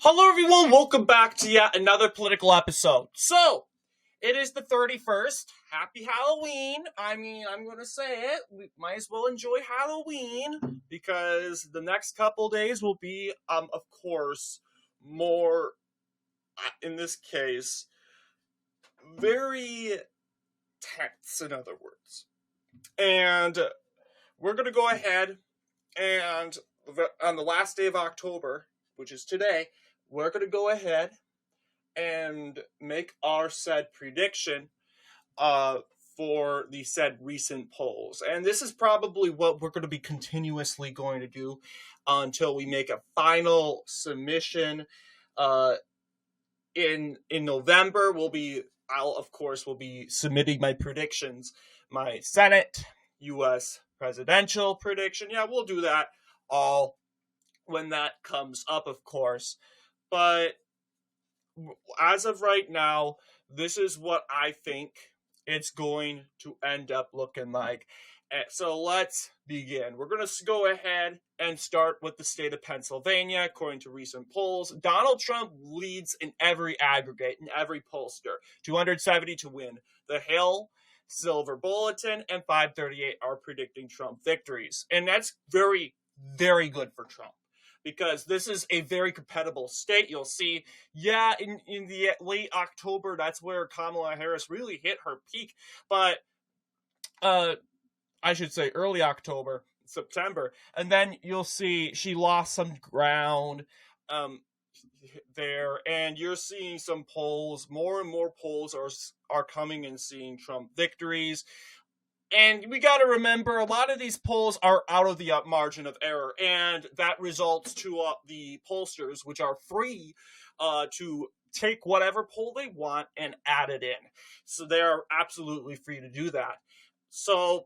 Hello, everyone. Welcome back to yet another political episode. So, it is the 31st. Happy Halloween. I'm going to say it. We might as well enjoy Halloween because the next couple days will be, of course, more, in this case, very tense, in other words. And we're going to go ahead and on the last day of October, which is today, we're going to go ahead and make our said prediction for the said recent polls. And this is probably what we're going to be continuously going to do until we make a final submission. In November, will be submitting my predictions, my Senate, U.S. presidential prediction. Yeah, we'll do that all when that comes up, of course. But as of right now, this is what I think it's going to end up looking like. So let's begin. We're going to go ahead and start with the state of Pennsylvania. According to recent polls, Donald Trump leads in every aggregate, in every pollster. 270 to win. The Hill, Silver Bulletin, and 538 are predicting Trump victories. And that's very, very good for Trump, because this is a very competitive state. You'll see, in the late October, that's where Kamala Harris really hit her peak. But I should say early October, September. And then you'll see she lost some ground there. And you're seeing some polls, more and more polls are coming and seeing Trump victories. And we got to remember, a lot of these polls are out of the margin of error, and that results to the pollsters, which are free to take whatever poll they want and add it in. So they are absolutely free to do that. So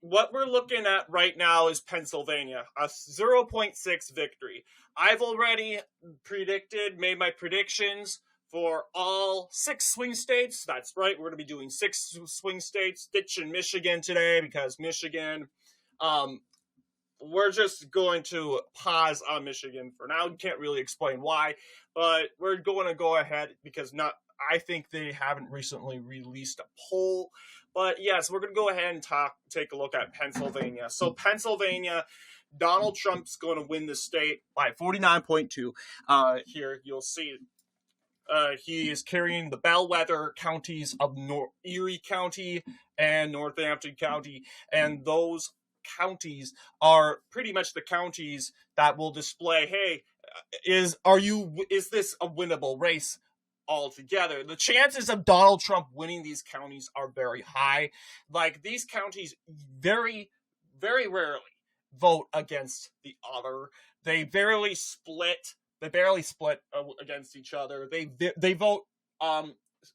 what we're looking at right now is Pennsylvania, a 0.6 victory. I've already made my predictions for all 6 swing states. That's right, we're going to be doing 6 swing states, ditching Michigan today, because Michigan, we're just going to pause on Michigan for now. Can't really explain why, but we're going to go ahead because I think they haven't recently released a poll. But yes, we're going to go ahead and take a look at Pennsylvania. So Pennsylvania, Donald Trump's going to win the state by 49.2. Here you'll see he is carrying the bellwether counties of Erie County and Northampton County, and those counties are pretty much the counties that will display, hey, is this a winnable race altogether? The chances of Donald Trump winning these counties are very high. Like, these counties very, very rarely vote against the other. They barely split against each other. They vote.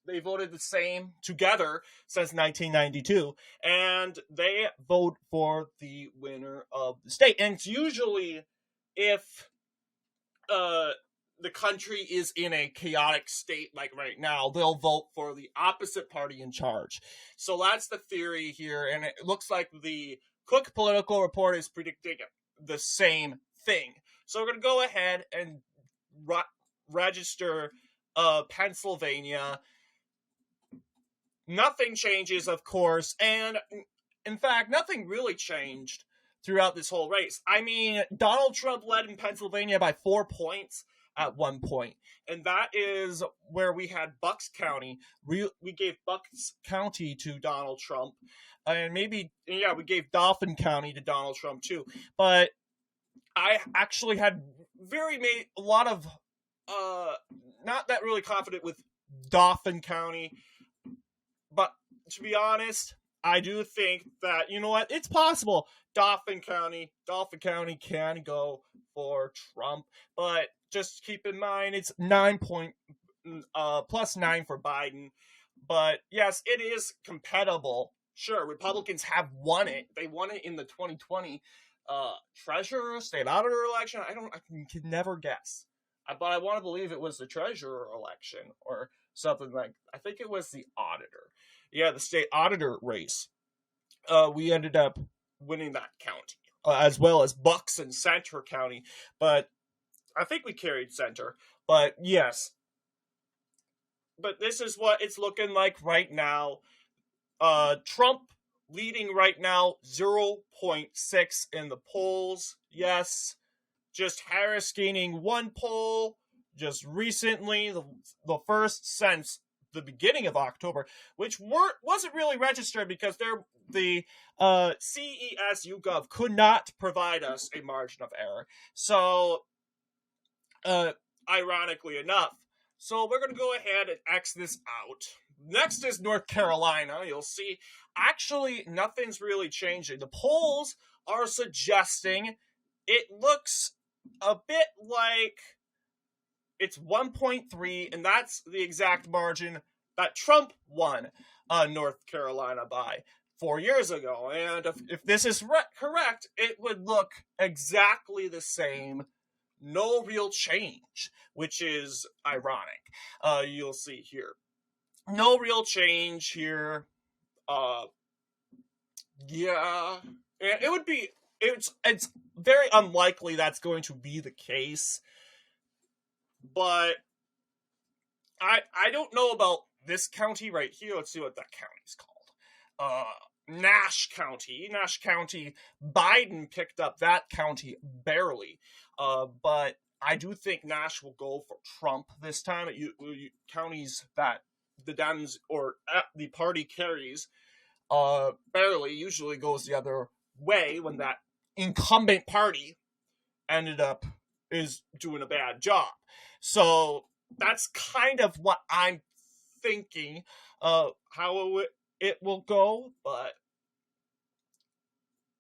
They voted the same together since 1992, and they vote for the winner of the state. And it's usually if the country is in a chaotic state like right now, they'll vote for the opposite party in charge. So that's the theory here, and it looks like the Cook Political Report is predicting the same thing. So we're going to go ahead and register Pennsylvania. Nothing changes, of course, and in fact, nothing really changed throughout this whole race. I mean, Donald Trump led in Pennsylvania by 4 points at one point, and that is where we had Bucks County. We gave Bucks County to Donald Trump, and we gave Dauphin County to Donald Trump too. But I actually had made a lot of not that really confident with Dauphin County, but to be honest, I do think that, you know what, it's possible Dauphin County can go for Trump, but just keep in mind it's plus 9 for Biden. But yes, it is compatible. Sure, Republicans have won it. They won it in the 2020 treasurer, state auditor election. I can never guess. But I want to believe it was the treasurer election or something I think it was the auditor. Yeah, the state auditor race. We ended up winning that county, as well as Bucks and Center County. But I think we carried center, but yes. But this is what it's looking like right now. Trump leading right now 0.6 in the polls. Yes, just Harris gaining one poll just recently, the first since the beginning of October, which wasn't really registered because the CES YouGov could not provide us a margin of error. So, ironically enough, so we're going to go ahead and X this out. Next is North Carolina. You'll see, actually, nothing's really changing. The polls are suggesting it looks a bit like it's 1.3, and that's the exact margin that Trump won North Carolina by 4 years ago. And if this is correct, it would look exactly the same. No real change, which is ironic. You'll see here. No real change here. Yeah. And it would be, it's very unlikely that's going to be the case. But I don't know about this county right here. Let's see what that county's called. Nash County. Nash County, Biden picked up that county barely. But I do think Nash will go for Trump this time. Counties that the Dems or the party carries barely usually goes the other way when that incumbent party is doing a bad job. So that's kind of what I'm thinking how it will go, but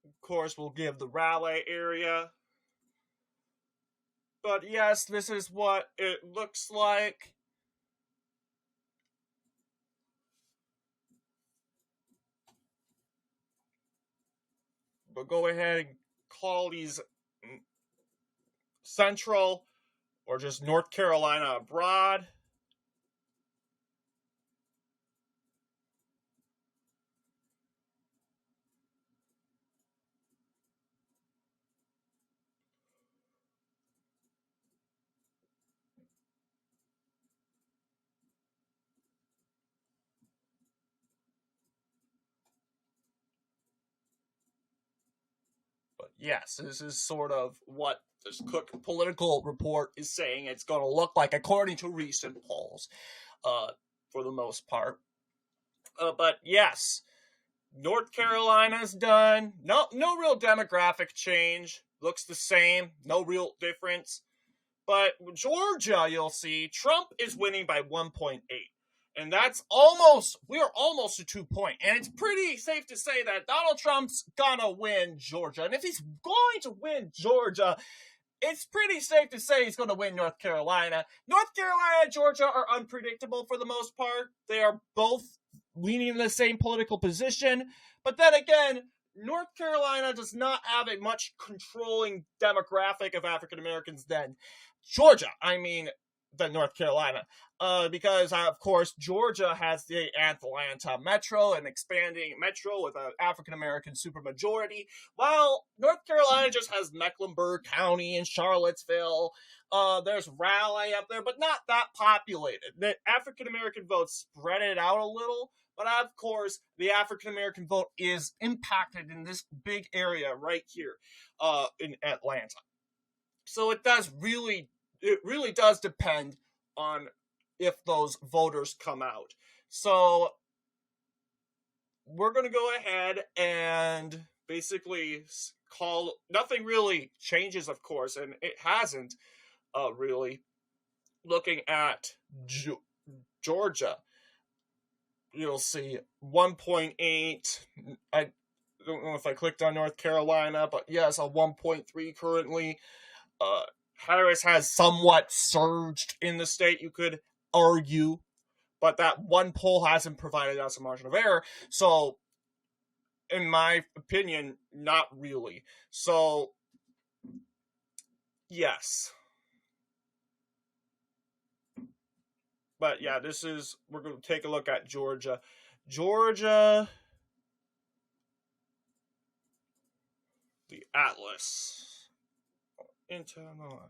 of course we'll give the Raleigh area. But yes, this is what it looks like. But go ahead and call these Central or just North Carolina abroad. But yes, this is sort of what this Cook political report is saying it's going to look like according to recent polls, for the most part. But yes, North Carolina's done. No real demographic change. Looks the same. No real difference. But Georgia, you'll see, Trump is winning by 1.8. And we're almost to 2 point. And it's pretty safe to say that Donald Trump's gonna win Georgia. And if he's going to win Georgia, it's pretty safe to say he's gonna win North Carolina. North Carolina and Georgia are unpredictable for the most part. They are both leaning in the same political position. But then again, North Carolina does not have a much controlling demographic of African Americans than North Carolina. Because, of course, Georgia has the Atlanta metro, an expanding metro with an African-American supermajority, while North Carolina just has Mecklenburg County and Charlottesville. There's Raleigh up there, but not that populated. The African-American vote spread it out a little, but of course, the African-American vote is impacted in this big area right here in Atlanta. So it really does depend on if those voters come out. So we're going to go ahead and basically call, nothing really changes, of course, and it hasn't really. Looking at Georgia, you'll see 1.8. I don't know if I clicked on North Carolina, but yes, a 1.3 currently. Harris has somewhat surged in the state, you could argue, but that one poll hasn't provided us a margin of error. So, in my opinion, not really. So, yes. But yeah, we're going to take a look at Georgia. Georgia, the Atlas. Internal.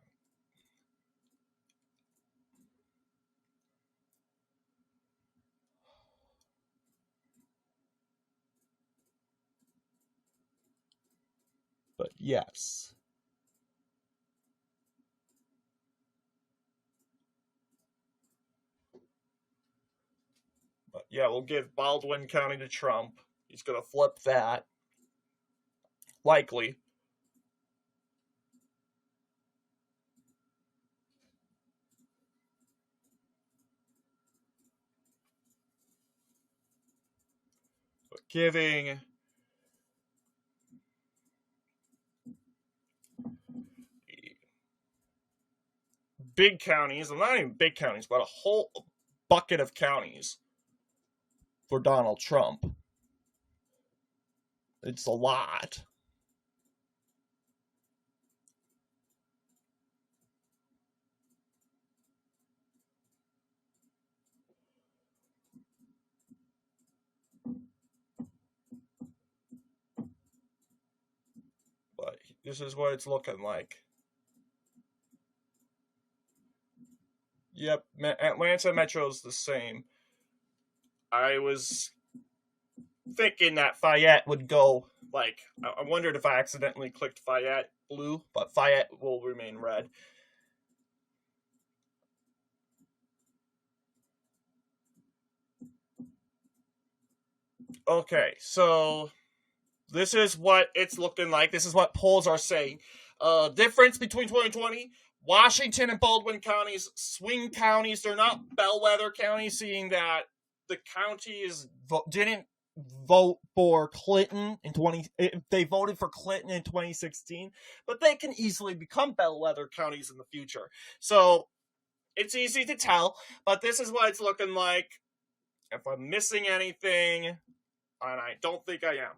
But yes. But yeah, we'll give Baldwin County to Trump. He's going to flip that. Likely. But giving big counties, and not even big counties, but a whole bucket of counties for Donald Trump. It's a lot. But this is what it's looking like. Yep, Atlanta Metro's the same. I was thinking that Fayette would go, like, I wondered if I accidentally clicked Fayette blue, but Fayette will remain red. Okay, so this is what it's looking like. This is what polls are saying. Difference between 2020, Washington and Baldwin counties, swing counties. They're not bellwether counties, seeing that the counties didn't vote for Clinton in 20. They voted for Clinton in 2016, but they can easily become bellwether counties in the future. So it's easy to tell, but this is what it's looking like. If I'm missing anything, and I don't think I am,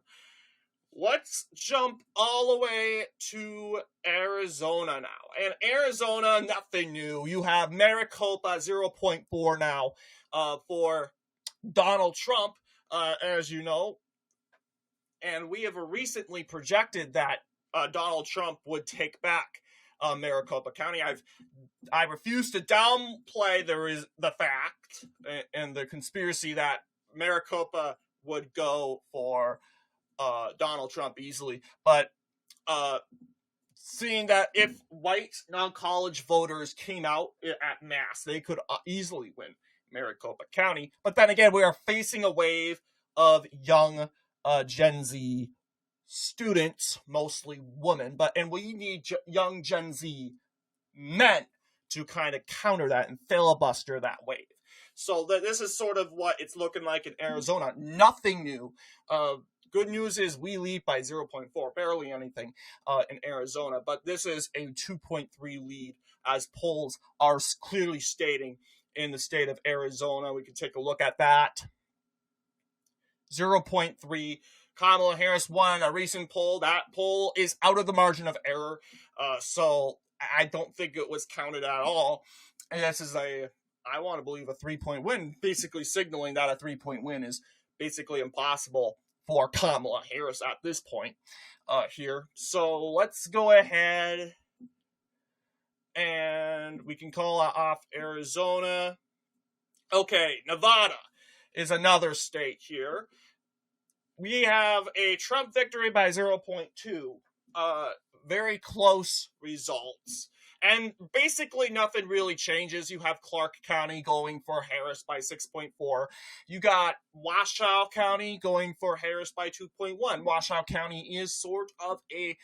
let's jump all the way to Arizona now. And Arizona, nothing new. You have Maricopa 0.4 now for Donald Trump, as you know. And we have recently projected that Donald Trump would take back Maricopa County. I refuse to downplay the fact and the conspiracy that Maricopa would go for Donald Trump easily, but seeing that if white non-college voters came out at mass, they could easily win Maricopa County. But then again, we are facing a wave of young Gen Z students, mostly women, and we need young Gen Z men to kind of counter that and filibuster that wave. So this is sort of what it's looking like in Arizona. Nothing new. Good news is we lead by 0.4, barely anything in Arizona, but this is a 2.3 lead as polls are clearly stating in the state of Arizona. We can take a look at that. 0.3. Kamala Harris won a recent poll. That poll is out of the margin of error, so I don't think it was counted at all. And this is I want to believe, a 3-point win, basically signaling that a 3-point win is basically impossible for Kamala Harris at this point here. So let's go ahead and we can call off Arizona. Okay, Nevada is another state here. We have a Trump victory by 0.2. Very close results. And basically nothing really changes. You have Clark County going for Harris by 6.4. You got Washoe County going for Harris by 2.1. Washoe County is sort of a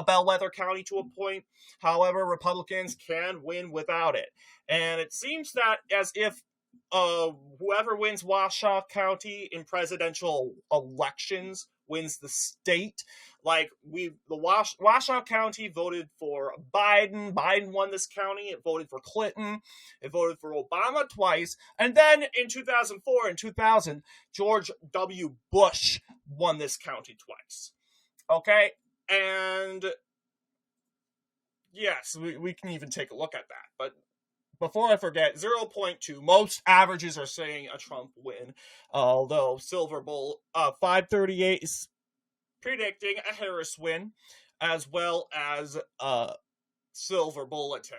bellwether county to a point. However, Republicans can win without it. And it seems that as if whoever wins Washoe County in presidential elections wins the state. Like Washoe County voted for Biden. Biden won this county. It voted for Clinton. It voted for Obama twice. And then in 2004 and 2000, George W. Bush won this county twice. Okay? And yes, we can even take a look at that. But before I forget, 0.2. Most averages are saying a Trump win, although Silver Bull 538 is predicting a Harris win, as well as Silver Bulletin,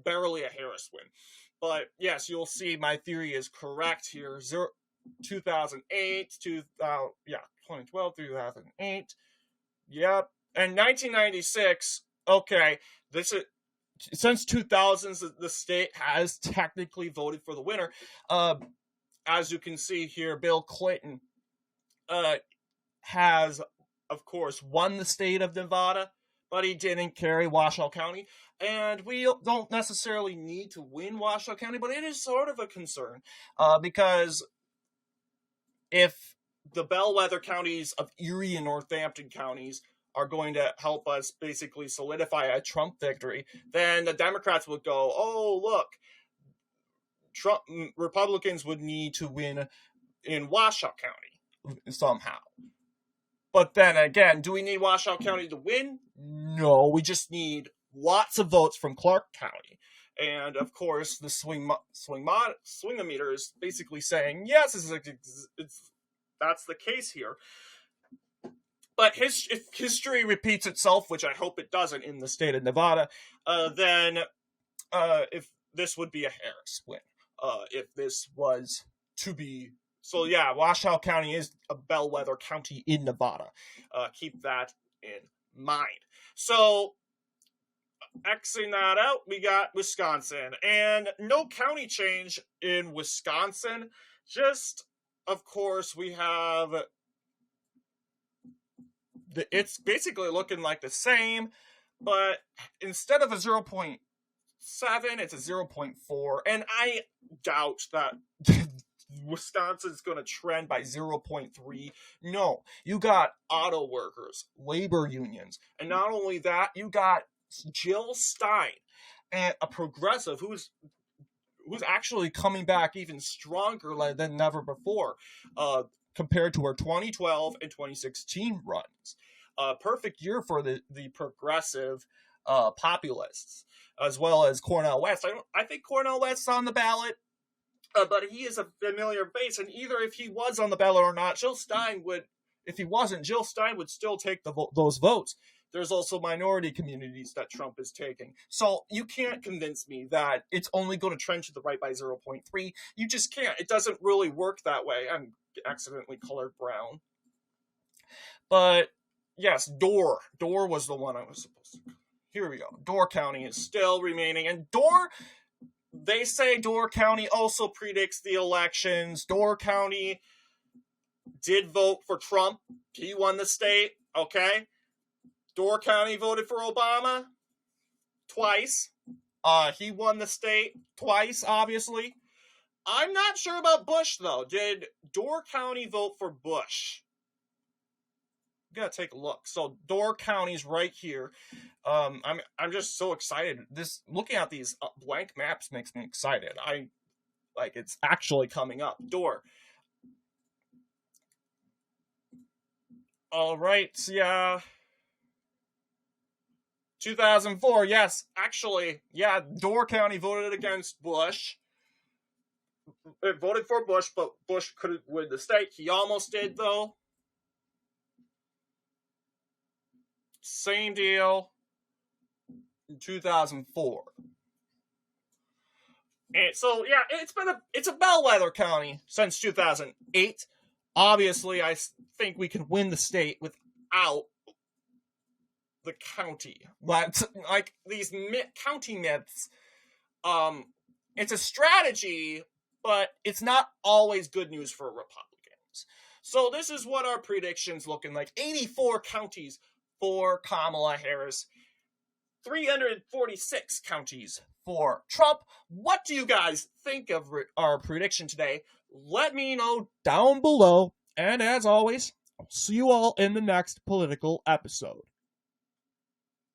barely a Harris win. But yes, you'll see my theory is correct here. 2008, 2012, 2008. Yep. in 1996, okay, this is since 2000s, the state has technically voted for the winner. As you can see here, Bill Clinton has, of course, won the state of Nevada, but he didn't carry Washoe County. And we don't necessarily need to win Washoe County, but it is sort of a concern because if the bellwether counties of Erie and Northampton counties are going to help us basically solidify a Trump victory, then the Democrats would go, oh, look, Republicans would need to win in Washoe County somehow. But then again, do we need Washoe County to win? No, we just need lots of votes from Clark County. And of course, the swing-o-meter is basically saying, yes, that's the case here. But if history repeats itself, which I hope it doesn't in the state of Nevada, then if this would be a Harris win. If this was to be... So yeah, Washoe County is a bellwether county in Nevada. Keep that in mind. So, Xing that out, we got Wisconsin. And no county change in Wisconsin. Just, of course, we have... It's basically looking like the same, but instead of a 0.7, it's a 0.4, and I doubt that Wisconsin's going to trend by 0.3. No, you got auto workers, labor unions, and not only that, you got Jill Stein, and a progressive who's actually coming back even stronger than never before, compared to her 2012 and 2016 runs. Perfect year for the progressive populists, as well as Cornel West. I think Cornel West's on the ballot, but he is a familiar face, and either if he was on the ballot or not, Jill Stein would, if he wasn't, Jill Stein would still take those votes. There's also minority communities that Trump is taking. So you can't convince me that it's only going to trend to the right by 0.3. You just can't. It doesn't really work that way. I'm accidentally colored brown. But yes, Dorr. Dorr was the one I was supposed to... Here we go. Dorr County is still remaining. And Dorr, they say Dorr County also predicts the elections. Dorr County did vote for Trump. He won the state, okay? Dorr County voted for Obama twice. He won the state twice, obviously. I'm not sure about Bush, though. Did Dorr County vote for Bush? Gotta take a look. So Dorr County's right here. I'm just so excited. Looking at these blank maps makes me excited. It's actually coming up. Dorr. All right, yeah. 2004, yes, actually, yeah, Dorr County voted against Bush. It voted for Bush, but Bush couldn't win the state. He almost did, though. Same deal in 2004. And so, yeah, it's a bellwether county since 2008. Obviously, I think we can win the state without the county. But like these county myths, it's a strategy, but it's not always good news for Republicans. So this is what our predictions looking like. 84 counties for Kamala Harris, 346 counties for Trump. What do you guys think of our prediction today? Let me know down below. And as always, I'll see you all in the next political episode.